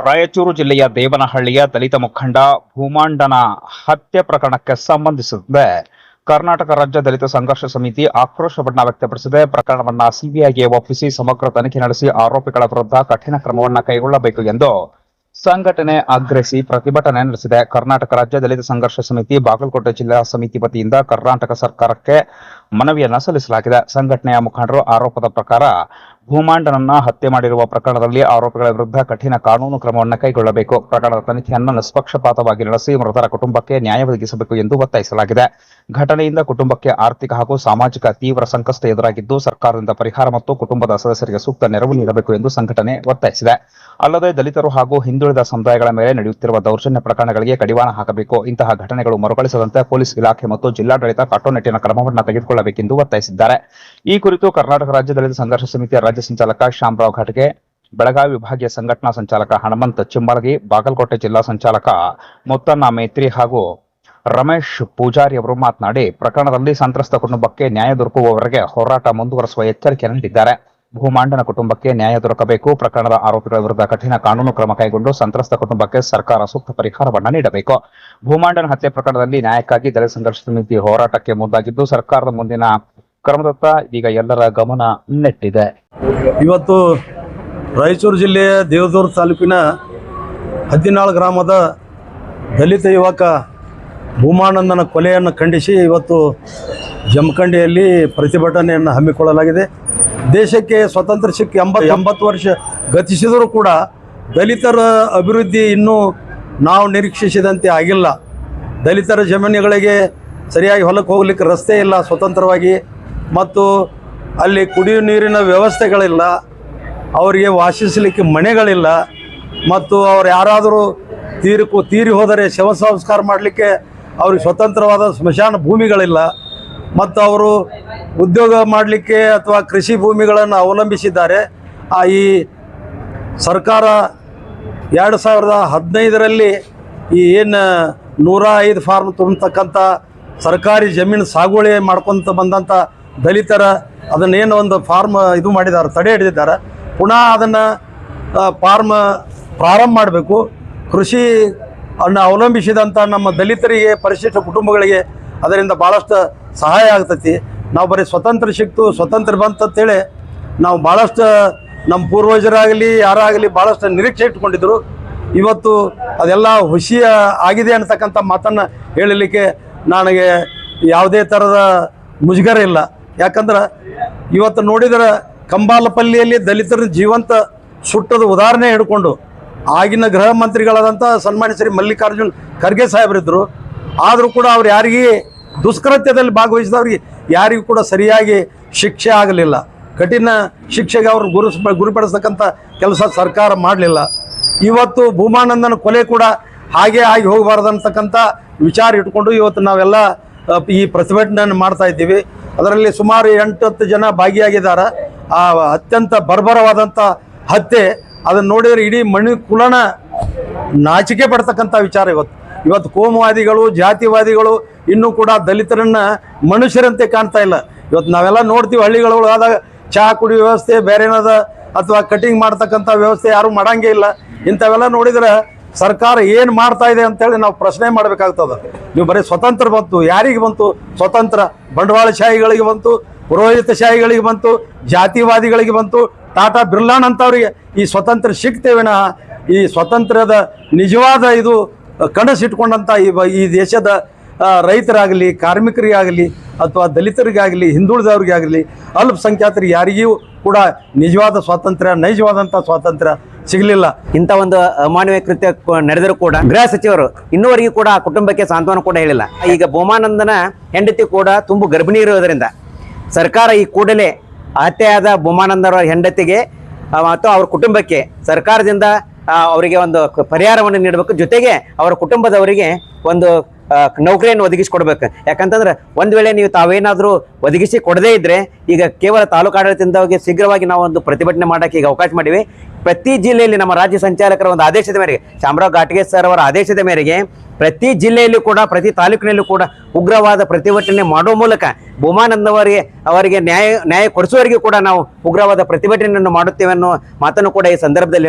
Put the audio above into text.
ರಾಯಚೂರು ಜಿಲ್ಲೆಯ ದೇವನಹಳ್ಳಿಯ ದಲಿತ ಮುಖಂಡ ಭೂಮಾಂಡನ ಹತ್ಯೆ ಪ್ರಕರಣಕ್ಕೆ ಸಂಬಂಧಿಸಿದಂತೆ ಕರ್ನಾಟಕ ರಾಜ್ಯ ದಲಿತ ಸಂಘರ್ಷ ಸಮಿತಿ ಆಕ್ರೋಶ ವ್ಯಕ್ತಪಡಿಸಿದೆ. ಪ್ರಕರಣವನ್ನು ಸಿಬಿಐಗೆ ಒಪ್ಪಿಸಿ ಸಮಗ್ರ ತನಿಖೆ ನಡೆಸಿ ಆರೋಪಿಗಳ ವಿರುದ್ಧ ಕಠಿಣ ಕ್ರಮವನ್ನು ಕೈಗೊಳ್ಳಬೇಕು ಎಂದು ಸಂಘಟನೆ ಆಗ್ರಹಿಸಿ ಪ್ರತಿಭಟನೆ ನಡೆಸಿದೆ. ಕರ್ನಾಟಕ ರಾಜ್ಯ ದಲಿತ ಸಂಘರ್ಷ ಸಮಿತಿ ಬಾಗಲಕೋಟೆ ಜಿಲ್ಲಾ ಸಮಿತಿ ವತಿಯಿಂದ ಕರ್ನಾಟಕ ಸರ್ಕಾರಕ್ಕೆ ಮನವಿಯನ್ನ ಸಲ್ಲಿಸಲಾಗಿದೆ. ಸಂಘಟನೆಯ ಮುಖಂಡರು ಆರೋಪದ ಪ್ರಕಾರ ಭೂಮಾಂಡನನ್ನ ಹತ್ಯೆ ಮಾಡಿರುವ ಪ್ರಕರಣದಲ್ಲಿ ಆರೋಪಿಗಳ ವಿರುದ್ಧ ಕಠಿಣ ಕಾನೂನು ಕ್ರಮವನ್ನು ಕೈಗೊಳ್ಳಬೇಕು. ಪ್ರಕರಣದ ತನಿಖೆಯನ್ನು ನಿಷ್ಪಕ್ಷಪಾತವಾಗಿ ನಡೆಸಿ ಮೃತರ ಕುಟುಂಬಕ್ಕೆ ನ್ಯಾಯ ಒದಗಿಸಬೇಕು ಎಂದು ಒತ್ತಾಯಿಸಲಾಗಿದೆ. ಘಟನೆಯಿಂದ ಕುಟುಂಬಕ್ಕೆ ಆರ್ಥಿಕ ಹಾಗೂ ಸಾಮಾಜಿಕ ತೀವ್ರ ಸಂಕಷ್ಟ ಎದುರಾಗಿದ್ದು, ಸರ್ಕಾರದಿಂದ ಪರಿಹಾರ ಮತ್ತು ಕುಟುಂಬದ ಸದಸ್ಯರಿಗೆ ಸೂಕ್ತ ನೆರವು ನೀಡಬೇಕು ಎಂದು ಸಂಘಟನೆ ಒತ್ತಾಯಿಸಿದೆ. ಅಲ್ಲದೆ ದಲಿತರು ಹಾಗೂ ಹಿಂದುಳಿದ ಸಮುದಾಯಗಳ ಮೇಲೆ ನಡೆಯುತ್ತಿರುವ ದೌರ್ಜನ್ಯ ಪ್ರಕರಣಗಳಿಗೆ ಕಡಿವಾಣ ಹಾಕಬೇಕು. ಇಂತಹ ಘಟನೆಗಳು ಮರುಕಳಿಸದಂತೆ ಪೊಲೀಸ್ ಇಲಾಖೆ ಮತ್ತು ಜಿಲ್ಲಾಡಳಿತ ಕಟ್ಟುನಿಟ್ಟಿನ ಕ್ರಮವನ್ನು ತೆಗೆದುಕೊಳ್ಳಬೇಕೆಂದು ಒತ್ತಾಯಿಸಿದ್ದಾರೆ. ಈ ಕುರಿತು ಕರ್ನಾಟಕ ರಾಜ್ಯ ದಲಿತ ಸಂಘರ್ಷ ಸಮಿತಿಯ ರಾಜ್ಯ ಸಂಚಾಲಕ ಶ್ಯಾಮರಾವ್ ಘಾಟ್ಗೆ, ಬೆಳಗಾವಿ ವಿಭಾಗೀಯ ಸಂಘಟನಾ ಸಂಚಾಲಕ ಹನುಮಂತ ಚಿಮ್ಮಲಗಿ, ಬಾಗಲಕೋಟೆ ಜಿಲ್ಲಾ ಸಂಚಾಲಕ ಮುತ್ತಣ್ಣ ಮೇತ್ರಿ ಹಾಗೂ ರಮೇಶ್ ಪೂಜಾರಿ ಅವರು ಮಾತನಾಡಿ, ಪ್ರಕರಣದಲ್ಲಿ ಸಂತ್ರಸ್ತ ಕುಟುಂಬಕ್ಕೆ ನ್ಯಾಯ ದೊರಕುವವರೆಗೆ ಹೋರಾಟ ಮುಂದುವರೆಸುವ ಎಚ್ಚರಿಕೆ ನೀಡಿದ್ದಾರೆ. ಭೂಮಾಂಡನ ಕುಟುಂಬಕ್ಕೆ ನ್ಯಾಯ ದೊರಕಬೇಕು. ಪ್ರಕರಣದ ಆರೋಪಿಗಳ ವಿರುದ್ಧ ಕಠಿಣ ಕಾನೂನು ಕ್ರಮ ಕೈಗೊಂಡು ಸಂತ್ರಸ್ತ ಕುಟುಂಬಕ್ಕೆ ಸರ್ಕಾರ ಸೂಕ್ತ ಪರಿಹಾರವನ್ನು ನೀಡಬೇಕು. ಭೂಮಾಂಡನ ಹತ್ಯೆ ಪ್ರಕರಣದಲ್ಲಿ ನ್ಯಾಯಕ್ಕಾಗಿ ದಲಿತ ಸಂಘರ್ಷ ಸಮಿತಿ ಹೋರಾಟಕ್ಕೆ ಮುಂದಾಗಿದ್ದು, ಸರ್ಕಾರದ ಮುಂದಿನ ಕ್ರಮದತ್ತ ಈಗ ಎಲ್ಲರ ಗಮನ ನೆಟ್ಟಿದೆ. ಇವತ್ತು ರಾಯಚೂರು ಜಿಲ್ಲೆಯ ದೇವದೂರು ತಾಲೂಕಿನ 14 ಗ್ರಾಮದ ದಲಿತ ಯುವಕ ಭೂಮಾನಂದನ ಕೊಲೆಯನ್ನು ಖಂಡಿಸಿ ಇವತ್ತು ಜಮಖಂಡಿಯಲ್ಲಿ ಪ್ರತಿಭಟನೆಯನ್ನು ಹಮ್ಮಿಕೊಳ್ಳಲಾಗಿದೆ. ದೇಶಕ್ಕೆ ಸ್ವತಂತ್ರ ಸಿಕ್ಕಿ 80 ವರ್ಷ ಗತಿಸಿದರೂ ಕೂಡ ದಲಿತರ ಅಭಿವೃದ್ಧಿ ಇನ್ನೂ ನಾವು ನಿರೀಕ್ಷಿಸಿದಂತೆ ಆಗಿಲ್ಲ. ದಲಿತರ ಜಮೀನುಗಳಿಗೆ ಸರಿಯಾಗಿ ಹೊಲಕ್ಕೆ ಹೋಗ್ಲಿಕ್ಕೆ ರಸ್ತೆ ಇಲ್ಲ ಸ್ವತಂತ್ರವಾಗಿ, ಮತ್ತು ಅಲ್ಲಿ ಕುಡಿಯುವ ನೀರಿನ ವ್ಯವಸ್ಥೆಗಳಿಲ್ಲ, ಅವರಿಗೆ ವಾಸಿಸಲಿಕ್ಕೆ ಮನೆಗಳಿಲ್ಲ, ಮತ್ತು ಅವ್ರು ಯಾರಾದರೂ ತೀರಿ ಹೋದರೆ ಶವ ಸಂಸ್ಕಾರ ಮಾಡಲಿಕ್ಕೆ ಅವ್ರಿಗೆ ಸ್ವತಂತ್ರವಾದ ಸ್ಮಶಾನ ಭೂಮಿಗಳಿಲ್ಲ, ಮತ್ತು ಅವರು ಉದ್ಯೋಗ ಮಾಡಲಿಕ್ಕೆ ಅಥವಾ ಕೃಷಿ ಭೂಮಿಗಳನ್ನು ಅವಲಂಬಿಸಿದ್ದಾರೆ. ಈ ಸರ್ಕಾರ 2015ರಲ್ಲಿ ಈ ಏನು 105 ಫಾರ್ಮ್ ತುಂಬತಕ್ಕಂಥ ಸರ್ಕಾರಿ ಜಮೀನು ಸಾಗುವಳಿ ಮಾಡ್ಕೊತ ಬಂದಂಥ ದಲಿತರ ಅದನ್ನೇನು ಒಂದು ಫಾರ್ಮ್ ಇದು ಮಾಡಿದ್ದಾರೆ, ತಡೆ ಹಿಡಿದಿದ್ದಾರೆ. ಪುನಃ ಅದನ್ನು ಫಾರ್ಮ್ ಪ್ರಾರಂಭ ಮಾಡಬೇಕು. ಕೃಷಿ ಅನ್ನು ಅವಲಂಬಿಸಿದಂಥ ನಮ್ಮ ದಲಿತರಿಗೆ, ಪರಿಶಿಷ್ಟ ಕುಟುಂಬಗಳಿಗೆ ಅದರಿಂದ ಭಾಳಷ್ಟು ಸಹಾಯ ಆಗ್ತೈತಿ. ನಾವು ಬರೀ ಸ್ವತಂತ್ರ ಸಿಕ್ತು, ಸ್ವತಂತ್ರ ಬಂತಂತೇಳಿ ನಾವು ಭಾಳಷ್ಟು ನಮ್ಮ ಪೂರ್ವಜರಾಗಲಿ ಯಾರಾಗಲಿ ಭಾಳಷ್ಟು ನಿರೀಕ್ಷೆ ಇಟ್ಕೊಂಡಿದ್ರು. ಇವತ್ತು ಅದೆಲ್ಲ ಹುಸಿ ಆಗಿದೆ ಅನ್ನತಕ್ಕಂಥ ಮಾತನ್ನು ಹೇಳಲಿಕ್ಕೆ ನನಗೆ ಯಾವುದೇ ಥರದ ಮುಜುಗರ ಇಲ್ಲ. ಯಾಕಂದ್ರೆ ಇವತ್ತು ನೋಡಿದರೆ ಕಂಬಾಲಪಲ್ಲಿಯಲ್ಲಿ ದಲಿತರ ಜೀವಂತ ಸುಟ್ಟದ ಉದಾಹರಣೆ ಹಿಡ್ಕೊಂಡು ಆಗಿನ ಗೃಹ ಮಂತ್ರಿಗಳಾದಂಥ ಸನ್ಮಾನ್ಯ ಶ್ರೀ ಮಲ್ಲಿಕಾರ್ಜುನ್ ಖರ್ಗೆ ಸಾಹೇಬರಿದ್ದರು. ಆದರೂ ಕೂಡ ಅವ್ರು ಯಾರಿಗೂ ದುಷ್ಕೃತ್ಯದಲ್ಲಿ ಭಾಗವಹಿಸಿದವ್ರಿಗೆ ಯಾರಿಗೂ ಕೂಡ ಸರಿಯಾಗಿ ಶಿಕ್ಷೆ ಆಗಲಿಲ್ಲ. ಕಠಿಣ ಶಿಕ್ಷೆಗೆ ಅವರು ಗುರಿಪಡಿಸ್ತಕ್ಕಂಥ ಕೆಲಸ ಸರ್ಕಾರ ಮಾಡಲಿಲ್ಲ. ಇವತ್ತು ಭೂಮಾನಂದನ ಕೊಲೆ ಕೂಡ ಹಾಗೆ ಆಗಿ ಹೋಗಬಾರ್ದು ಅಂತಕ್ಕಂಥ ವಿಚಾರ ಇಟ್ಕೊಂಡು ಇವತ್ತು ನಾವೆಲ್ಲ ಈ ಪ್ರತಿಭಟನೆಯನ್ನು ಮಾಡ್ತಾ ಇದ್ದೀವಿ. ಅದರಲ್ಲಿ ಸುಮಾರು 8-10 ಜನ ಭಾಗಿಯಾಗಿದ್ದಾರೆ. ಆ ಅತ್ಯಂತ ಬರ್ಬರವಾದಂಥ ಹತ್ಯೆ ಅದನ್ನು ನೋಡಿದರೆ ಇಡೀ ಮಣಿಕುಲನ ನಾಚಿಕೆ ಪಡ್ತಕ್ಕಂಥ ವಿಚಾರ. ಇವತ್ತು ಕೋಮುವಾದಿಗಳು, ಜಾತಿವಾದಿಗಳು ಇನ್ನೂ ಕೂಡ ದಲಿತರನ್ನು ಮನುಷ್ಯರಂತೆ ಕಾಣ್ತಾ ಇಲ್ಲ. ಇವತ್ತು ನಾವೆಲ್ಲ ನೋಡ್ತೀವಿ ಹಳ್ಳಿಗಳು ಆದಾಗ ಚಹಾ ಕುಡಿಯೋ ವ್ಯವಸ್ಥೆ ಬೇರೆನದ, ಅಥವಾ ಕಟಿಂಗ್ ಮಾಡ್ತಕ್ಕಂಥ ವ್ಯವಸ್ಥೆ ಯಾರೂ ಮಾಡೋಂಗೇ ಇಲ್ಲ. ಇಂಥವೆಲ್ಲ ನೋಡಿದರೆ ಸರ್ಕಾರ ಏನು ಮಾಡ್ತಾ ಇದೆ ಅಂತೇಳಿ ನಾವು ಪ್ರಶ್ನೆ ಮಾಡಬೇಕಾಗ್ತದೆ. ನೀವು ಬರೀ ಸ್ವತಂತ್ರ ಬಂತು, ಯಾರಿಗೆ ಬಂತು ಸ್ವತಂತ್ರ? ಬಂಡವಾಳಶಾಹಿಗಳಿಗೆ ಬಂತು, ಪುರೋಹಿತಶಾಹಿಗಳಿಗೆ ಬಂತು, ಜಾತಿವಾದಿಗಳಿಗೆ ಬಂತು, ಟಾಟಾ ಬಿರ್ಲಾನ್ ಅಂತವ್ರಿಗೆ ಈ ಸ್ವತಂತ್ರ ಸಿಗ್ತೇವಿನ ಈ ಸ್ವತಂತ್ರದ ನಿಜವಾದ ಇದು ಕನಸಿಟ್ಕೊಂಡಂಥ ಈ ದೇಶದ ರೈತರಾಗಲಿ, ಕಾರ್ಮಿಕರಿಗಾಗಲಿ, ಅಥವಾ ದಲಿತರಿಗಾಗಲಿ, ಹಿಂದುಳಿದವ್ರಿಗಾಗಲಿ, ಅಲ್ಪಸಂಖ್ಯಾತರಿಗೆ ಯಾರಿಗೂ ಕೂಡ ನಿಜವಾದ ಸ್ವಾತಂತ್ರ್ಯ, ನೈಜವಾದಂಥ ಸ್ವಾತಂತ್ರ್ಯ ಸಿಗಲಿಲ್ಲ. ಇಂಥ ಒಂದು ಅಮಾನವೀಯ ಕೃತ್ಯ ನಡೆದರೂ ಕೂಡ ಗೃಹ ಸಚಿವರು ಇನ್ನೂವರೆಗೂ ಕೂಡ ಆ ಕುಟುಂಬಕ್ಕೆ ಸಾಂತ್ವನ ಕೂಡ ಹೇಳಿಲ್ಲ. ಈಗ ಭೂಮಾನಂದನ ಹೆಂಡತಿ ಕೂಡ ತುಂಬು ಗರ್ಭಿಣಿ ಇರೋದರಿಂದ ಸರ್ಕಾರ ಈ ಕೂಡಲೇ ಹತ್ಯೆಯಾದ ಭೂಮಾನಂದರ ಹೆಂಡತಿಗೆ ಮತ್ತು ಅವ್ರ ಕುಟುಂಬಕ್ಕೆ ಸರ್ಕಾರದಿಂದ ಅವರಿಗೆ ಒಂದು ಪರಿಹಾರವನ್ನು ನೀಡಬೇಕು. ಜೊತೆಗೆ ಅವರ ಕುಟುಂಬದವರಿಗೆ ಒಂದು ನೌಕರಿಯನ್ನು ಒದಗಿಸಿಕೊಡ್ಬೇಕು. ಯಾಕಂತಂದ್ರೆ ಒಂದು ವೇಳೆ ನೀವು ತಾವೇನಾದರೂ ಒದಗಿಸಿ ಕೊಡದೇ ಇದ್ದರೆ ಈಗ ಕೇವಲ ತಾಲೂಕು ಆಡಳಿತದಿಂದ ಶೀಘ್ರವಾಗಿ ನಾವು ಒಂದು ಪ್ರತಿಭಟನೆ ಮಾಡೋಕ್ಕೆ ಈಗ ಅವಕಾಶ ಮಾಡಿವಿ. ಪ್ರತಿ ಜಿಲ್ಲೆಯಲ್ಲಿ ನಮ್ಮ ರಾಜ್ಯ ಸಂಚಾಲಕರ ಒಂದು ಆದೇಶದ ಮೇರೆಗೆ, ಶ್ಯಾಮರಾವ್ ಘಾಟ್ಗೆ ಸರ್ ಅವರ ಆದೇಶದ ಮೇರೆಗೆ ಪ್ರತಿ ಜಿಲ್ಲೆಯಲ್ಲೂ ಕೂಡ, ಪ್ರತಿ ತಾಲೂಕಿನಲ್ಲೂ ಕೂಡ ಉಗ್ರವಾದ ಪ್ರತಿಭಟನೆ ಮಾಡುವ ಮೂಲಕ ಭೂಮಾನಂದವರಿಗೆ ನ್ಯಾಯ ಕೊಡಿಸುವವರೆಗೂ ಕೂಡ ನಾವು ಉಗ್ರವಾದ ಪ್ರತಿಭಟನೆಯನ್ನು ಮಾಡುತ್ತೇವೆ ಅನ್ನೋ ಮಾತನ್ನು ಕೂಡ ಈ ಸಂದರ್ಭದಲ್ಲಿ